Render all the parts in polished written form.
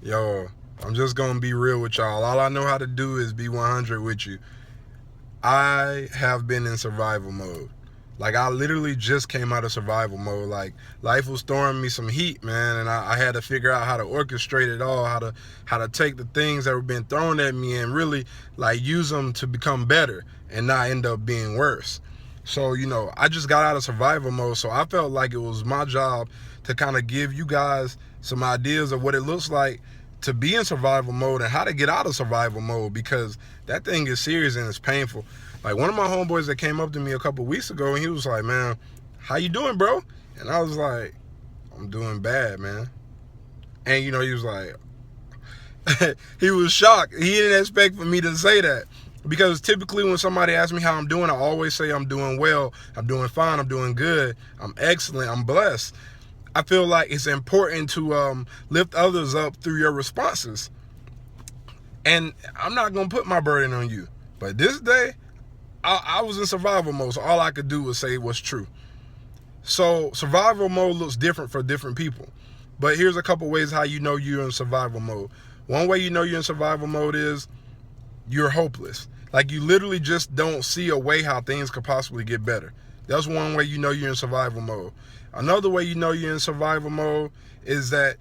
Yo, I'm just gonna be real with y'all. All I know how to do is be 100 with you. I have been in survival mode. Like, I literally just came out of survival mode. Like, life was throwing me some heat, man, and I had to figure out how to orchestrate it all, how to take the things that were being thrown at me and really like use them to become better and not end up being worse. So, I just got out of survival mode, so I felt like it was my job to kind of give you guys some ideas of what it looks like to be in survival mode and how to get out of survival mode, because that thing is serious and it's painful. Like, one of my homeboys that came up to me a couple weeks ago, and he was like, "Man, how you doing, bro?" And I was like, "I'm doing bad, man." And he was like, he was shocked. He didn't expect for me to say that, because typically when somebody asks me how I'm doing, I always say I'm doing well, I'm doing fine, I'm doing good, I'm excellent, I'm blessed. I feel like it's important to lift others up through your responses. And I'm not going to put my burden on you. But this day, I was in survival mode, so all I could do was say what's true. So survival mode looks different for different people. But here's a couple ways how you know you're in survival mode. One way you know you're in survival mode is you're hopeless. Like, you literally just don't see a way how things could possibly get better. That's one way you know you're in survival mode. Another way you know you're in survival mode is that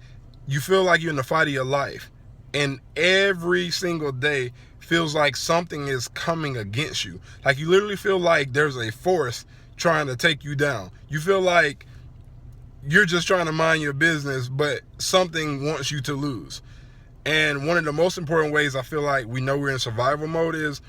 you feel like you're in the fight of your life. And every single day feels like something is coming against you. Like, you literally feel like there's a force trying to take you down. You feel like you're just trying to mind your business, but something wants you to lose. And one of the most important ways I feel like we know we're in survival mode is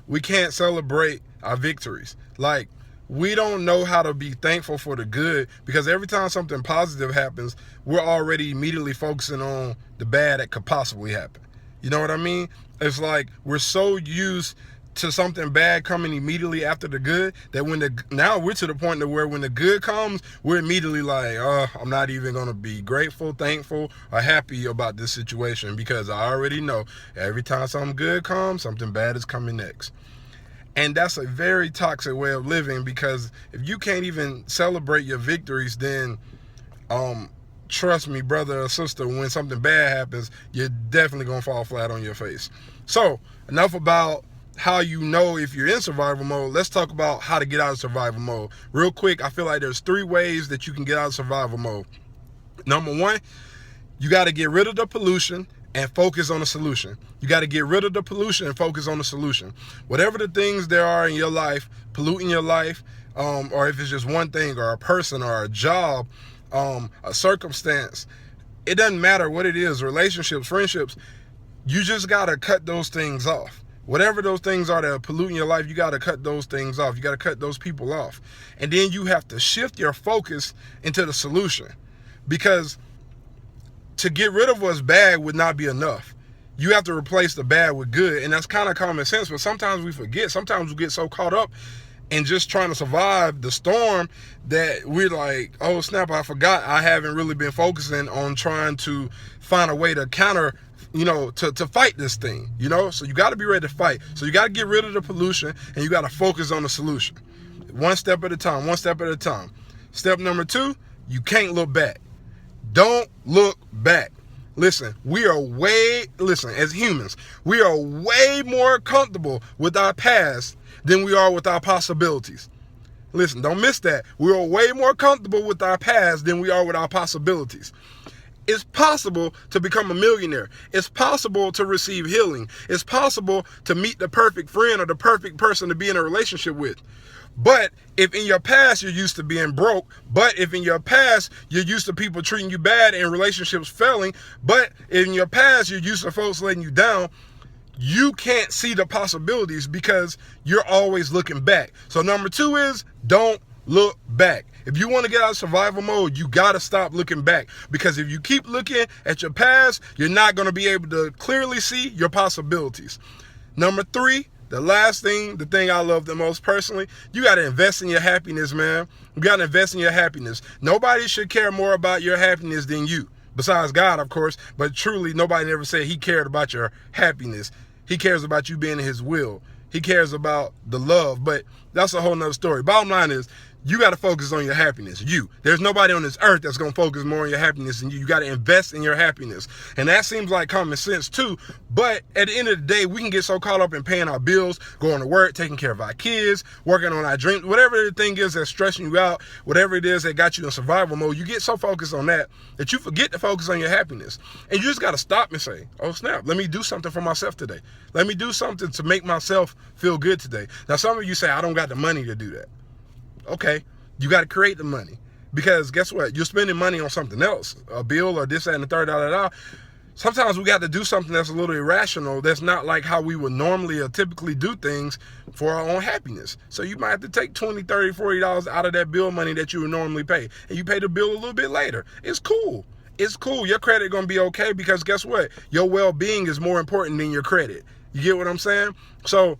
we can't celebrate our victories. Like, we don't know how to be thankful for the good, because every time something positive happens, we're already immediately focusing on the bad that could possibly happen. You know what I mean? It's like we're so used to something bad coming immediately after the good that now we're to the point to where when the good comes, we're immediately like, I'm not even gonna be grateful, thankful, or happy about this situation, because I already know every time something good comes, something bad is coming next. And that's a very toxic way of living, because if you can't even celebrate your victories, then trust me, brother or sister, when something bad happens, you're definitely gonna fall flat on your face. So enough about how you know if you're in survival mode. Let's talk about how to get out of survival mode. Real quick, I feel like there's 3 ways that you can get out of survival mode. Number 1, you got to get rid of the pollution and focus on the solution. You got to get rid of the pollution and focus on the solution. Whatever the things there are in your life, polluting your life, or if it's just one thing or a person or a job, a circumstance, it doesn't matter what it is, relationships, friendships, you just got to cut those things off. Whatever those things are that are polluting your life, you got to cut those things off. You got to cut those people off. And then you have to shift your focus into the solution, because to get rid of what's bad would not be enough. You have to replace the bad with good. And that's kind of common sense, but sometimes we forget. Sometimes we get so caught up in just trying to survive the storm that we're like, oh snap, I forgot I haven't really been focusing on trying to find a way to counter, to fight this thing, So you got to be ready to fight. So you got to get rid of the pollution and you got to focus on the solution. One step at a time, one step at a time. Step number 2, you can't look back. Don't look back. Listen, as humans, we are way more comfortable with our past than we are with our possibilities. Listen, don't miss that. We are way more comfortable with our past than we are with our possibilities. It's possible to become a millionaire. It's possible to receive healing. It's possible to meet the perfect friend or the perfect person to be in a relationship with. But if in your past you're used to being broke, but if in your past you're used to people treating you bad and relationships failing, but in your past you're used to folks letting you down, you can't see the possibilities because you're always looking back. So number 2 is don't look back. If you want to get out of survival mode, you got to stop looking back, because if you keep looking at your past, you're not going to be able to clearly see your possibilities. Number 3, the last thing, the thing I love the most personally, you got to invest in your happiness, man. You got to invest in your happiness. Nobody should care more about your happiness than you, besides God, of course, but truly nobody never said he cared about your happiness. He cares about you being in his will. He cares about the love, but that's a whole nother story. Bottom line is, You got to focus on your happiness. There's nobody on this earth that's going to focus more on your happiness than you. You got to invest in your happiness. And that seems like common sense too. But at the end of the day, we can get so caught up in paying our bills, going to work, taking care of our kids, working on our dreams, whatever the thing is that's stressing you out, whatever it is that got you in survival mode, you get so focused on that you forget to focus on your happiness. And you just got to stop and say, oh snap, let me do something for myself today. Let me do something to make myself feel good today. Now, some of you say, I don't got the money to do that. Okay, you got to create the money, because guess what? You're spending money on something else, a bill or this, that, and the third, Sometimes we got to do something that's a little irrational, that's not like how we would normally or typically do things for our own happiness. So you might have to take $20, $30, $40 out of that bill money that you would normally pay, and you pay the bill a little bit later. It's cool. It's cool. Your credit going to be okay, because guess what? Your well-being is more important than your credit. You get what I'm saying? So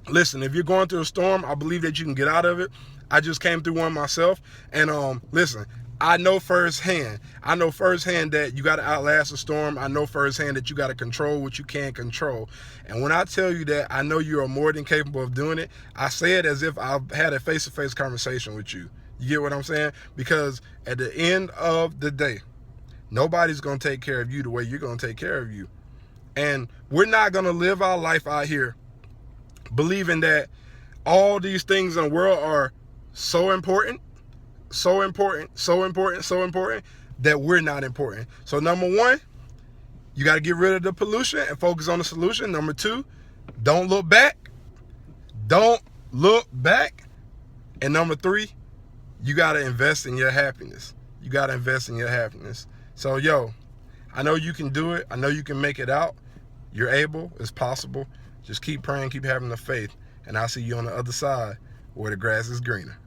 listen, if you're going through a storm, I believe that you can get out of it. I just came through one myself, and listen, I know firsthand that you got to outlast a storm. I know firsthand that you got to control what you can't control. And when I tell you that I know you are more than capable of doing it, I say it as if I've had a face-to-face conversation with you. You get what I'm saying? Because at the end of the day, nobody's going to take care of you the way you're going to take care of you. And we're not going to live our life out here believing that all these things in the world are so important, that we're not important. So number one, you got to get rid of the pollution and focus on the solution. Number two, don't look back. Don't look back. And number three, you got to invest in your happiness. You got to invest in your happiness. So, I know you can do it. I know you can make it out. You're able. It's possible. Just keep praying, keep having the faith. And I'll see you on the other side where the grass is greener.